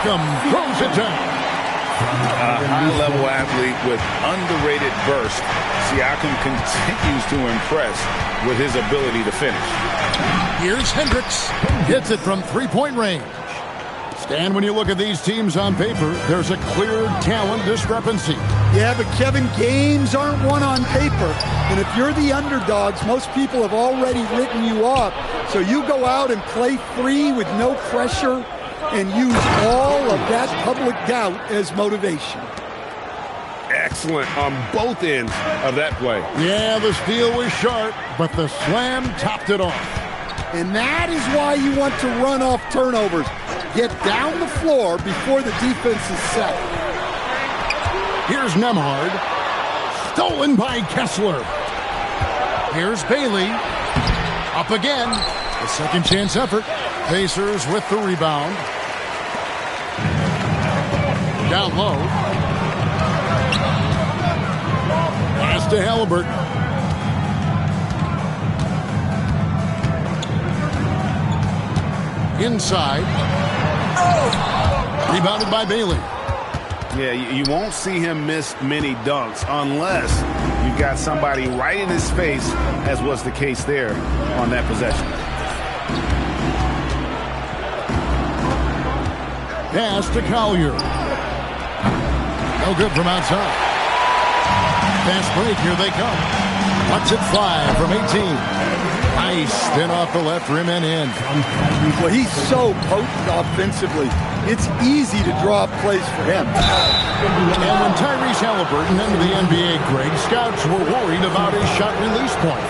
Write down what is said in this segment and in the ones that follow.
Siakam throws it down. A high-level athlete with underrated burst, Siakam continues to impress with his ability to finish. Here's Hendricks. Hits it from three-point range. Stan, when you look at these teams on paper, there's a clear talent discrepancy. Yeah, but Kevin, games aren't won on paper. And if you're the underdogs, most people have already written you off. So you go out and play free with no pressure and use all of that public doubt as motivation. Excellent on both ends of that play. Yeah, the steal was sharp, but the slam topped it off. And that is why you want to run off turnovers. Get down the floor before the defense is set. Here's Nembhard. Stolen by Kessler. Here's Bailey. Up again. A second chance effort. Pacers with the rebound. Down low. Pass to Halliburton. Inside. Rebounded by Bailey. Yeah, you won't see him miss many dunks unless you've got somebody right in his face, as was the case there on that possession. Pass to Collier. No good from outside. Fast break, here they come. Watch it fly from 18. Nice spin off the left rim and in. Well, he's so potent offensively. It's easy to draw up plays for him. And when Tyrese Halliburton entered the NBA, Greg, scouts were worried about his shot release point.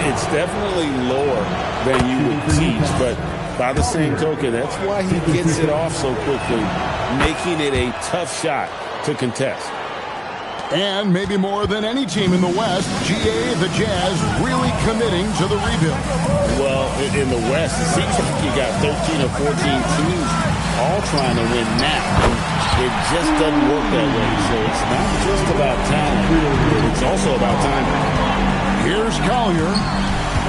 It's definitely lower than you would teach, but by the same token, that's why he gets it off so quickly, making it a tough shot to contest. And maybe more than any team in the West, GA, the Jazz, really committing to the rebuild. Well, in the West, it seems like you got 13 or 14 teams all trying to win now. It just doesn't work that way. So it's not just about talent, it's also about timing. Here's Collier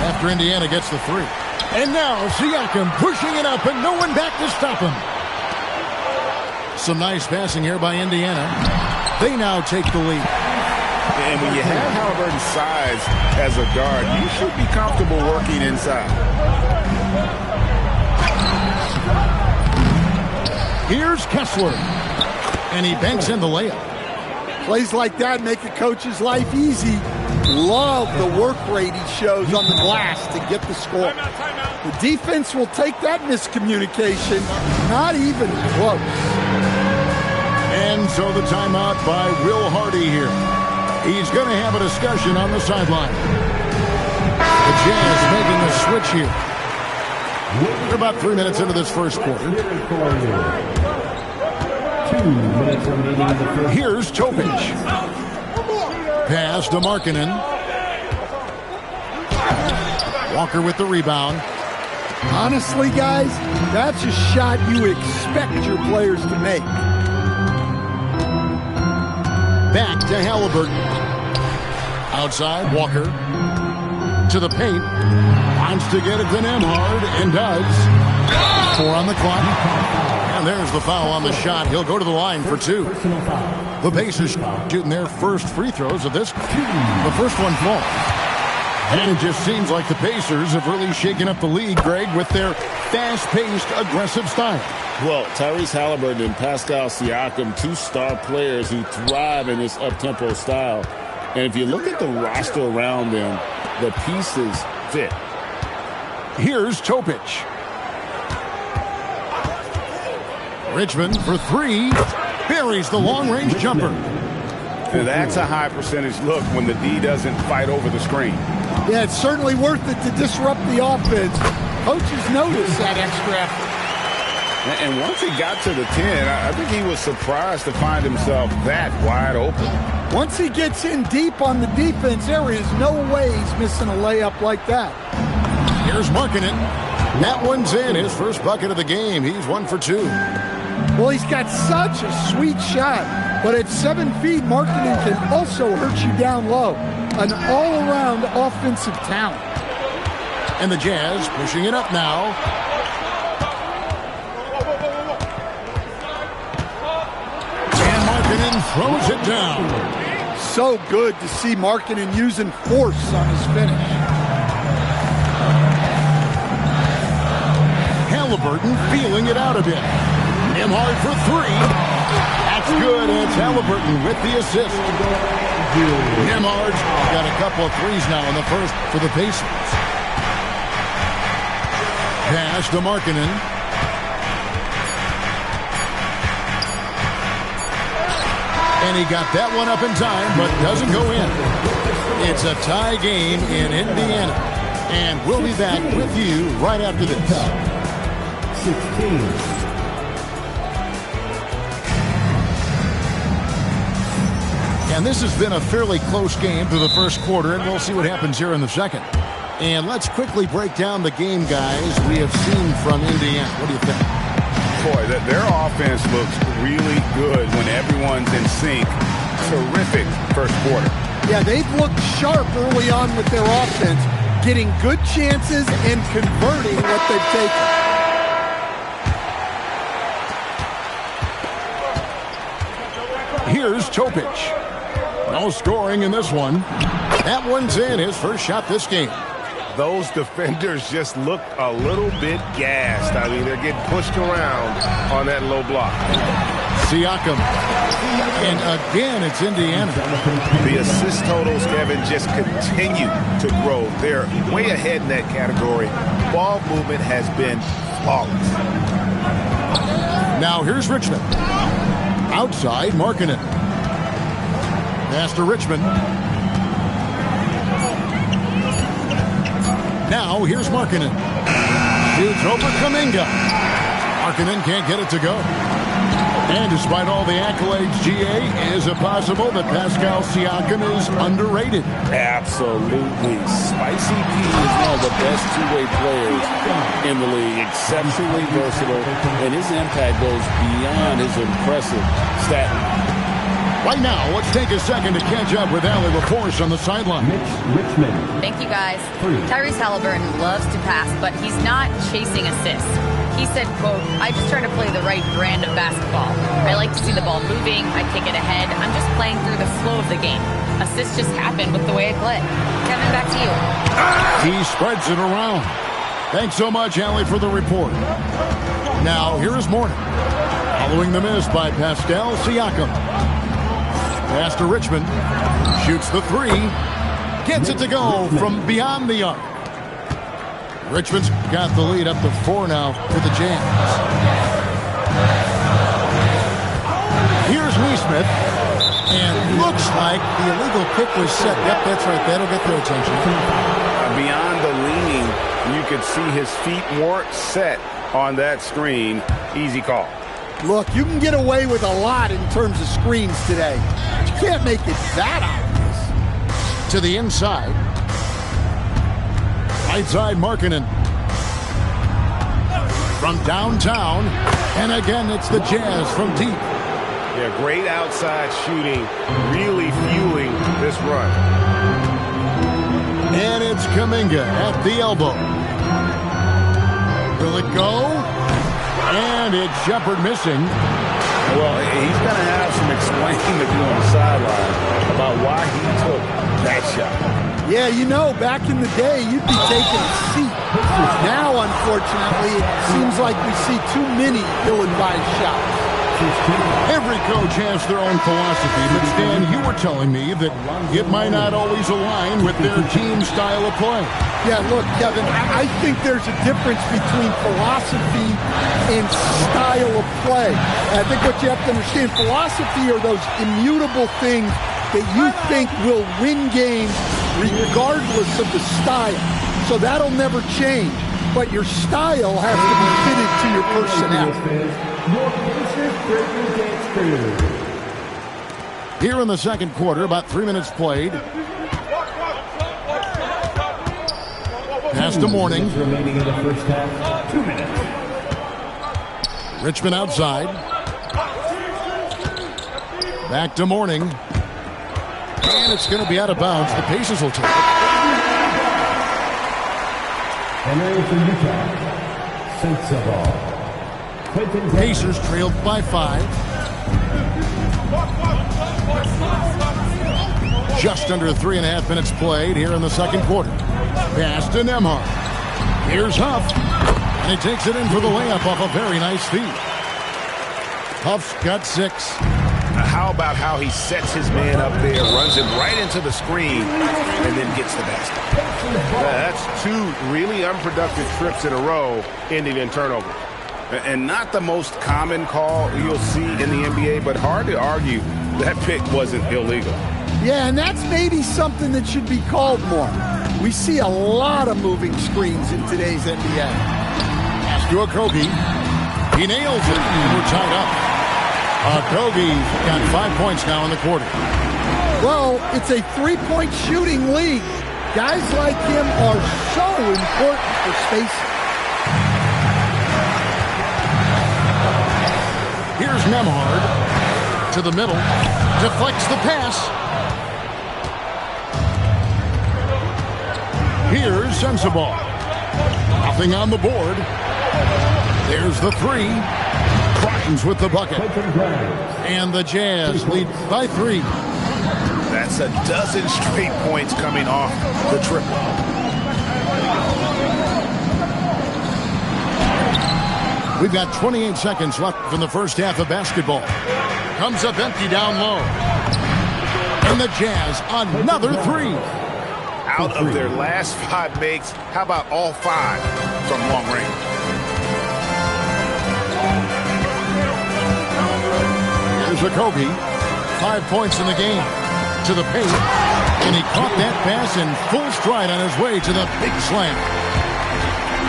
after Indiana gets the three. And now Siakam pushing it up and no one back to stop him. Some nice passing here by Indiana. They now take the lead. And when you have Halliburton's size as a guard, you should be comfortable working inside. Here's Kessler. And he banks in the layup. Plays like that make the coach's life easy. Love the work rate he shows on the glass to get the score. The defense will take that miscommunication. Not even close. And so the timeout by Will Hardy here. He's going to have a discussion on the sideline. The Jazz making a switch here. We're about 3 minutes into this first quarter. 2 minutes remaining in the first. Here's Topic. Pass to Markkanen. Walker with the rebound. Honestly, guys, that's a shot you expect your players to make. Back to Halliburton. Outside, Walker. To the paint. Wants to get it to Nembhard, and does. 4 on the clock. And there's the foul on the shot. He'll go to the line for 2. The Pacers shooting their first free throws of this. The first one falls. And it just seems like the Pacers have really shaken up the league, Greg, with their fast-paced, aggressive style. Well, Tyrese Halliburton and Pascal Siakam, 2 star players who thrive in this up-tempo style. And if you look at the roster around them, the pieces fit. Here's Topic. Richmond for 3. Buries the long-range jumper. And that's a high percentage look when the D doesn't fight over the screen. Yeah, it's certainly worth it to disrupt the offense. Coaches notice that extra effort. And once he got to the 10, I think he was surprised to find himself that wide open. Once he gets in deep on the defense, there is no way he's missing a layup like that. Here's Markkanen. That one's in. His first bucket of the game. He's 1 for 2. Well, he's got such a sweet shot. But at 7 feet, Markkanen can also hurt you down low. An all-around offensive talent. And the Jazz pushing it up now. Markkanen throws it down. So good to see Markkanen using force on his finish. Halliburton feeling it out a bit. Nembhard for three. That's good, and it's Halliburton with the assist. Nembhard's got a couple of threes now in the first for the Pacers. Pass to Markkanen. And he got that one up in time, but doesn't go in. It's a tie game in Indiana. And we'll be back with you right after this. 16. And this has been a fairly close game through the first quarter, and we'll see what happens here in the second. And let's quickly break down the game, guys, we have seen from Indiana. What do you think? Boy, their offense looks really good when everyone's in sync. Terrific first quarter. Yeah, they've looked sharp early on with their offense, getting good chances and converting what they've taken. Here's Topic. No scoring in this one. That one's in, his first shot this game. Those defenders just look a little bit gassed. I mean, they're getting pushed around on that low block. Siakam. And again, it's Indiana. The assist totals, Kevin, just continue to grow. They're way ahead in that category. Ball movement has been flawless. Now here's Richmond. Outside, Markkanen. Pass to Richmond. Now here's Markkanen. Shoots over Kuminga. Markkanen can't get it to go. And despite all the accolades, GA, is it possible that Pascal Siakam is underrated? Absolutely. Spicy P is one of the best two-way players in the league. Exceptionally versatile, and his impact goes beyond his impressive stat line. Right now, let's take a second to catch up with Allie LaForce on the sideline. Mitch Richmond. Thank you, guys. Tyrese Halliburton loves to pass, but he's not chasing assists. He said, quote, I just try to play the right brand of basketball. I like to see the ball moving. I kick it ahead. I'm just playing through the flow of the game. Assists just happen with the way I play. Kevin, back to you. He spreads it around. Thanks so much, Allie, for the report. Now, here is Morning. Following the miss by Pascal Siakam. Pass to Richmond. Shoots the three. Gets it to go from beyond the arc. Richmond's got the lead up to 4 now for the Jazz. Here's Nesmith. And looks like the illegal pick was set. Yep, that's right. That'll get their attention. Beyond the leaning, you could see his feet weren't set on that screen. Easy call. Look, you can get away with a lot in terms of screens today. But you can't make it that obvious. To the inside. Right side, Markkanen. From downtown. And again, it's the Jazz from deep. Yeah, great outside shooting, really fueling this run. And it's Kuminga at the elbow. Will it go? And it's Shepard missing. Well, he's going to have some explaining to do on the sideline about why he took that shot. Yeah, you know, back in the day, you'd be taking a seat. Now, unfortunately, it seems like we see too many ill-advised shots. Every coach has their own philosophy, but Stan, you were telling me that it might not always align with their team style of play. Yeah, look, Kevin, I think there's a difference between philosophy and style of play. I think what you have to understand, philosophy are those immutable things that you think will win games regardless of the style. So that'll never change. But your style has to be fitted to your personality. Here in the second quarter, about 3 minutes played. Pass to Morning. Remaining in the first half, 2 minutes. Richmond outside. Back to Morning. And it's going to be out of bounds. The Pacers will take it. Entering for Utah, Sensabaugh. Pacers trailed by 5. Just under 3.5 minutes played here in the second quarter. Pass to Nembhard. Here's Huff. And he takes it in for the layup off a very nice feed. Huff's got 6. How about how he sets his man up there, runs him right into the screen, and then gets the basket. That's 2 really unproductive trips in a row, ending in turnover. And not the most common call you'll see in the NBA, but hard to argue that pick wasn't illegal. Yeah, and that's maybe something that should be called more. We see a lot of moving screens in today's NBA. Pass to Okogie. He nails it, and we're tied up. Okogie's got 5 points now in the quarter. Well, it's a 3-point shooting league. Guys like him are so important for spacing. Here's Nembhard to the middle. Deflects the pass. Here's Sensabaugh. Nothing on the board. There's the 3. Crimes with the bucket. And the Jazz lead by 3. That's a dozen straight points coming off the triple. We've got 28 seconds left in the first half of basketball. Comes up empty down low. And the Jazz, another 3. Out of their last 5 makes, how about all 5 from long range? Here's Okogie. 5 points in the game. To the paint. And he caught that pass in full stride on his way to the big slam.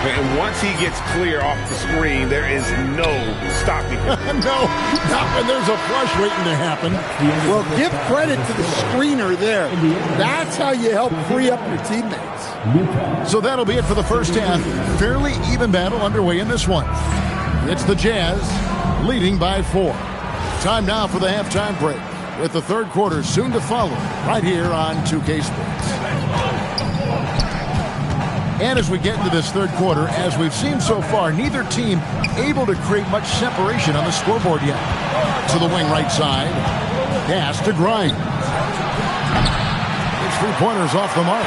And once he gets clear off the screen, there is no stopping him. No, not when there's a flush waiting to happen. Well, give credit to the screener there. That's how you help free up your teammates. So that'll be it for the first half. Fairly even battle underway in this one. It's the Jazz leading by 4. Time now for the halftime break, with the third quarter soon to follow right here on 2K Sports. And as we get into this third quarter, as we've seen so far, neither team able to create much separation on the scoreboard yet. To the wing right side. Pass to Grimes. It's 3-pointers off the mark.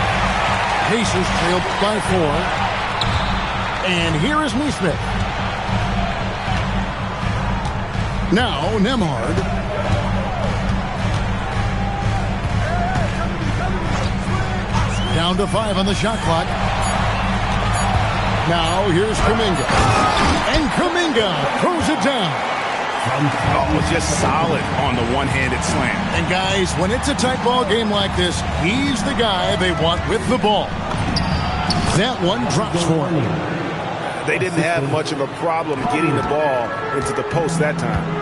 Pacers trailed by 4. And here is Nesmith. Now Nembhard. Down to 5 on the shot clock. Now here's Kuminga. And Kuminga throws it down. Oh, just solid on the one-handed slam. And guys, when it's a tight ball game like this, he's the guy they want with the ball. That one drops for him. They didn't have much of a problem getting the ball into the post that time.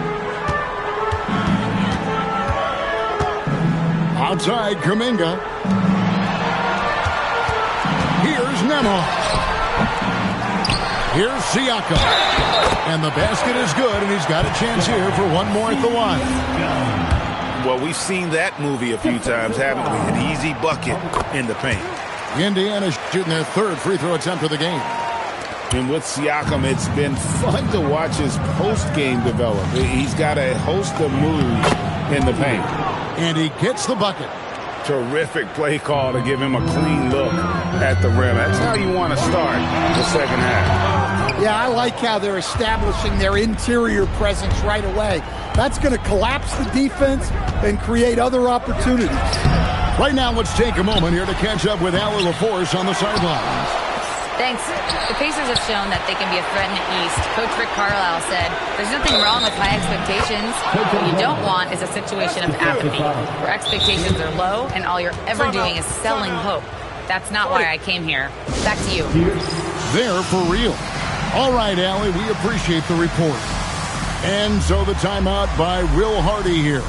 Outside, Kuminga. Here's Nembhard. Here's Siakam. And the basket is good, and he's got a chance here for one more at the line. Well, we've seen that movie a few times, haven't we? An easy bucket in the paint. Indiana shooting their third free throw attempt of the game. And with Siakam, it's been fun to watch his post-game develop. He's got a host of moves in the paint. And he gets the bucket. Terrific play call to give him a clean look at the rim. That's how you want to start the second half. Yeah, I like how they're establishing their interior presence right away. That's going to collapse the defense and create other opportunities. Right now, let's take a moment here to catch up with Allie LaForce on the sidelines. Thanks. The Pacers have shown that they can be a threat in the East. Coach Rick Carlisle said, there's nothing wrong with high expectations. What you don't want is a situation of apathy, where expectations are low and all you're ever doing is selling hope. That's not why I came here. Back to you. They're for real. All right, Allie, we appreciate the report. And so the timeout by Will Hardy here.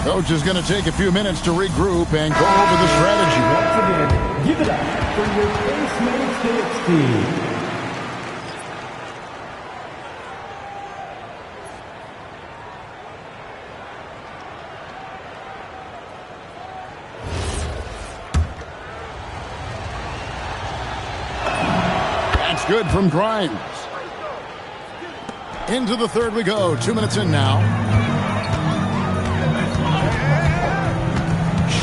Coach is going to take a few minutes to regroup and go over the strategy. Once again, give it up for your Space Mates Phoenix team. That's good from Grimes. Into the third we go. 2 minutes in now.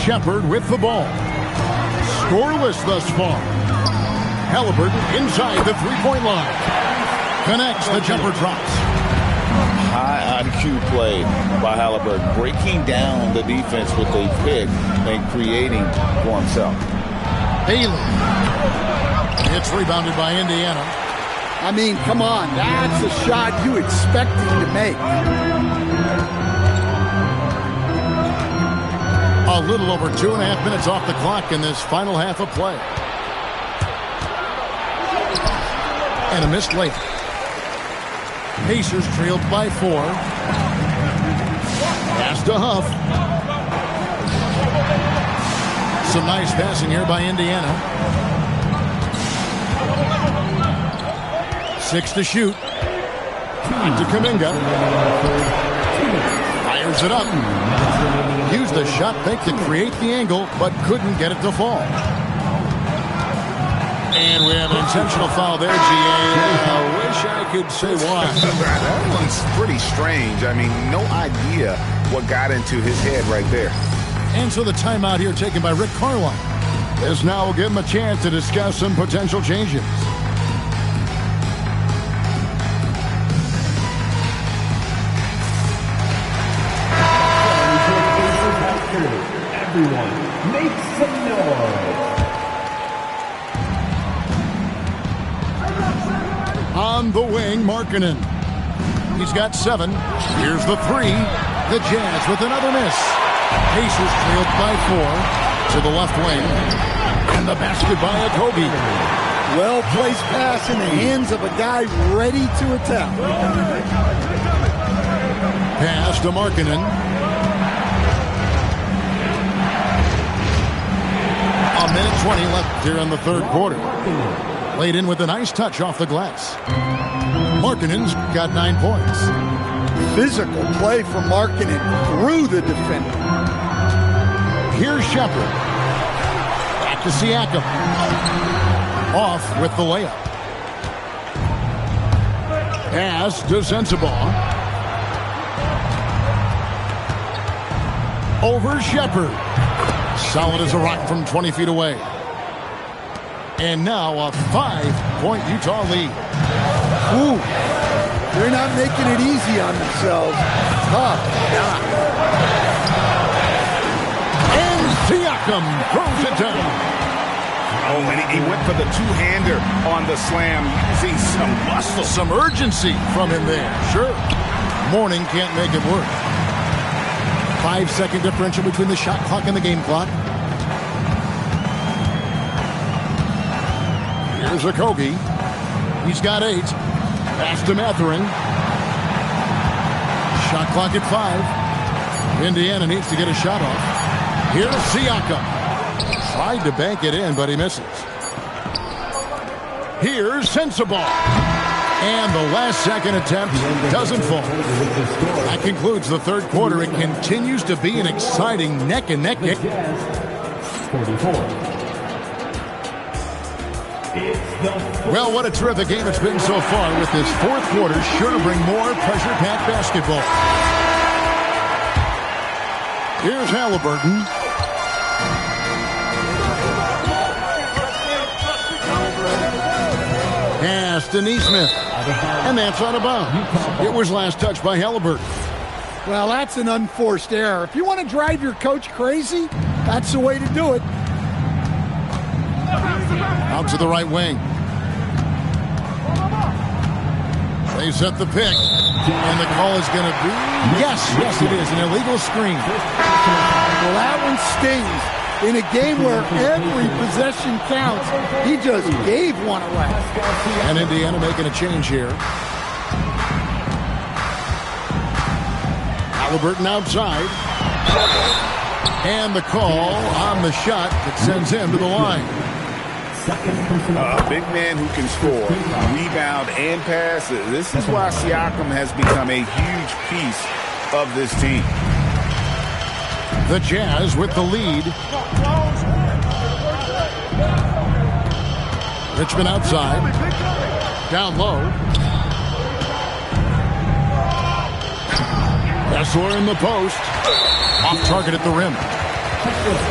Shepherd with the ball. Scoreless thus far. Halliburton inside the three-point line. Connects, the jumper drops. High IQ play by Halliburton, breaking down the defense with a pick and creating for himself. Bailey. It's rebounded by Indiana. I mean, come on. That's a shot you expect him to make. A little over 2.5 minutes off the clock in this final half of play. And a missed late. Pacers trailed by 4. Pass to Huff. Some nice passing here by Indiana. 6 to shoot. To Kuminga. Fires it up. Used the shot fake to create the angle, but couldn't get it to fall. And we have an intentional foul there, G.A. I wish I could say why. That one's pretty strange. I mean, no idea what got into his head right there. And so the timeout here taken by Rick Carlisle. This now will give him a chance to discuss some potential changes. Everyone, make some noise. On the wing, Markkanen. He's got 7. Here's the 3. The Jazz with another miss. Pacers trailed by 4 to the left wing. And the basket by Okogie. Well-placed pass in the hands of a guy ready to attack. Pass to Markkanen. A minute 20 left here in the third quarter. Laid in with a nice touch off the glass. Markkanen's got 9 points. Physical play from Markkanen through the defender. Here's Shepherd. Back to Siakam. Off with the layup. Pass to Sensabaugh. Over Shepherd. Solid as a rock from 20 feet away. And now a 5-point Utah lead. Ooh, they're not making it easy on themselves. Tough. And Siakam throws it down. Oh, and he went for the two-hander on the slam, using some muscle. Some urgency from him there. Sure. Mourning can't make it work. 5-second differential between the shot clock and the game clock. Here's Okogie. He's got 8. Pass to Mathurin. Shot clock at 5. Indiana needs to get a shot off. Here's Siakam. Tried to bank it in, but he misses. Here's Sensabaugh. And the last second attempt doesn't fall. That concludes the third quarter. It continues to be an exciting neck-and-neck game. 44. Well, what a terrific game it's been so far, with this fourth quarter sure to bring more pressure-packed basketball. Here's Halliburton. Pass to Nesmith. And that's out of bounds. It was last touched by Halliburton. Well, that's an unforced error. If you want to drive your coach crazy, that's the way to do it. Out to the right wing. They set the pick. And the call is going to be... Yes, it is. An illegal screen. Well, that one stings. In a game where every possession counts, he just gave one away. And Indiana making a change here. Halliburton outside. And the call on the shot that sends him to the line. A big man who can score, rebound, and pass. This is why Siakam has become a huge piece of this team. The Jazz with the lead. Richmond outside. Down low. Kessler in the post. Off target at the rim.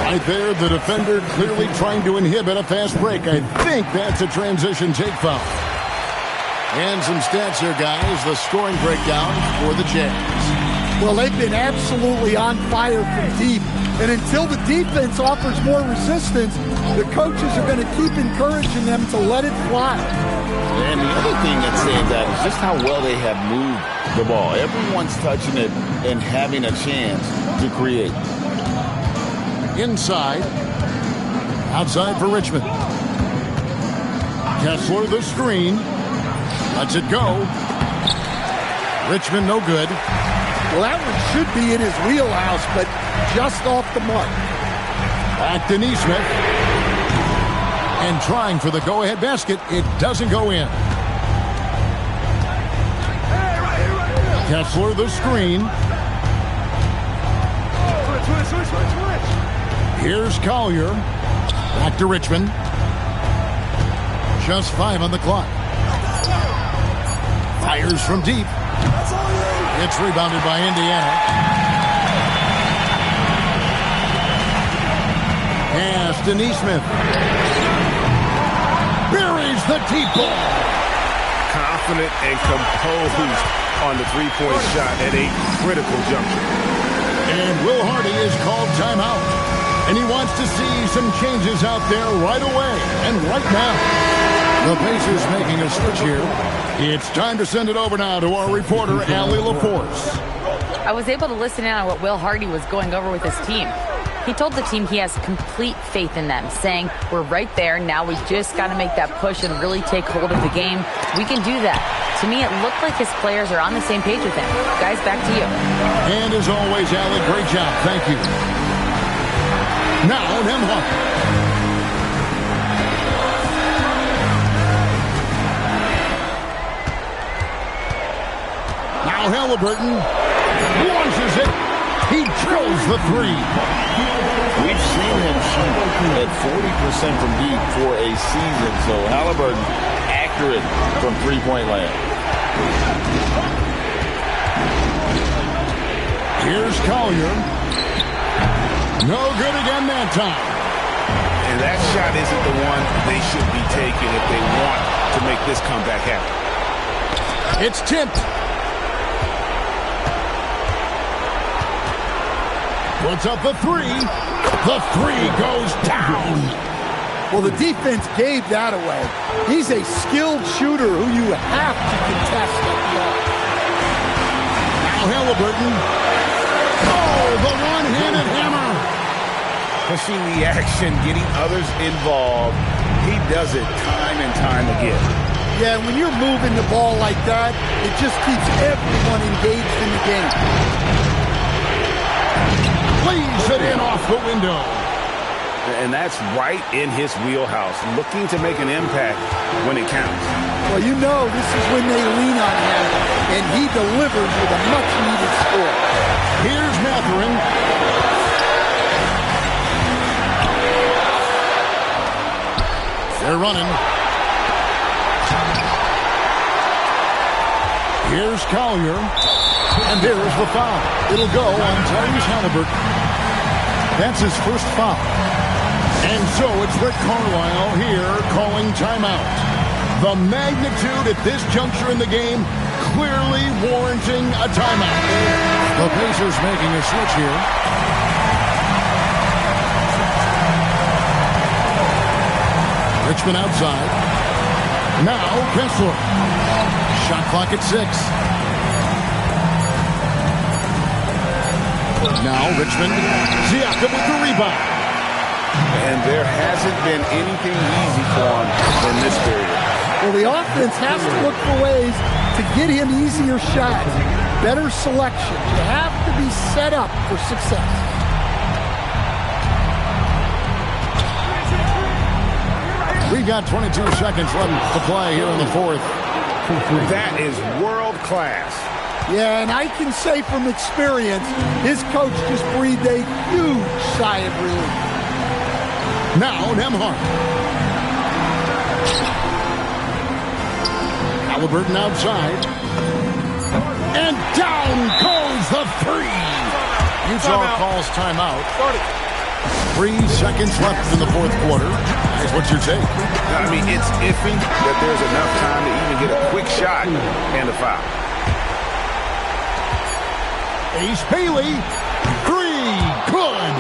Right there, the defender clearly trying to inhibit a fast break. I think that's a transition take foul. And some stats here, guys. The scoring breakdown for the Jazz. Well, they've been absolutely on fire from deep. And until the defense offers more resistance, the coaches are going to keep encouraging them to let it fly. And the other thing that stands out is just how well they have moved the ball. Everyone's touching it and having a chance to create. Inside. Outside for Richmond. Kessler the screen. Lets it go. Richmond no good. Well, that one should be in his wheelhouse, but just off the mark. Back to Nesmith. And trying for the go-ahead basket. It doesn't go in. Kessler the screen. Here's Collier. Back to Richmond. Just 5 on the clock. Fires from deep. It's rebounded by Indiana. Pass to Nesmith. Buries the deep ball. Confident and composed on the three-point shot at a critical juncture. And Will Hardy is called timeout. And he wants to see some changes out there right away and right now. The Pacers making a switch here. It's time to send it over now to our reporter, Allie LaForce. I was able to listen in on what Will Hardy was going over with his team. He told the team he has complete faith in them, saying, we're right there, now we just got to make that push and really take hold of the game. We can do that. To me, it looked like his players are on the same page with him. Guys, back to you. And as always, Allie, great job. Thank you. Now, Nembhard. Now Halliburton launches it. He drills the three. We've seen him shoot at 40% from deep for a season. So Halliburton accurate from three-point land. Here's Collier. No good again that time. And that shot isn't the one they should be taking if they want to make this comeback happen. It's tipped. Puts up the three. The three goes down. Well, the defense gave that away. He's a skilled shooter who you have to contest at the arc. Now Halliburton. Oh, the one-handed hammer. Pushing the action, getting others involved. He does it time and time again. Yeah, when you're moving the ball like that, it just keeps everyone engaged in the game. Leaves it in off the window. And that's right in his wheelhouse, looking to make an impact when it counts. Well, you know this is when they lean on him, and he delivers with a much-needed score. Here's Mathurin. They're running. Here's Collier. And there's the foul. It'll go on Tyrese Halliburton. That's his first foul. And so it's Rick Carlisle here calling timeout. The magnitude at this juncture in the game clearly warranting a timeout. The Pacers making a switch here. Richmond outside. Now Kessler. Shot clock at 6. Now Richmond. Siakam with the rebound. And there hasn't been anything easy for him in this period. Well, the offense has to look for ways to get him easier shots, better selection. You have to be set up for success. We've got 22 seconds left to play here in the fourth. That is world class. Yeah, and I can say from experience, his coach just breathed a huge sigh of relief. Now Nembhard. Halliburton outside. And down goes the three. Utah calls timeout. 3 seconds left in the fourth quarter. Guys, what's your take? I mean, it's iffy that there's enough time to even get a quick shot and a foul. Ace Bailey, 3, good.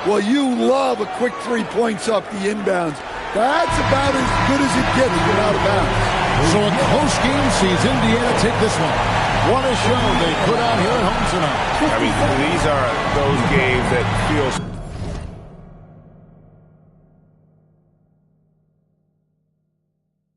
Well, you love a quick 3 points off the inbounds. That's about as good as it gets from out of bounds. So a close game sees Indiana take this one. What a show they put out here at home tonight. I mean, these are those games that feel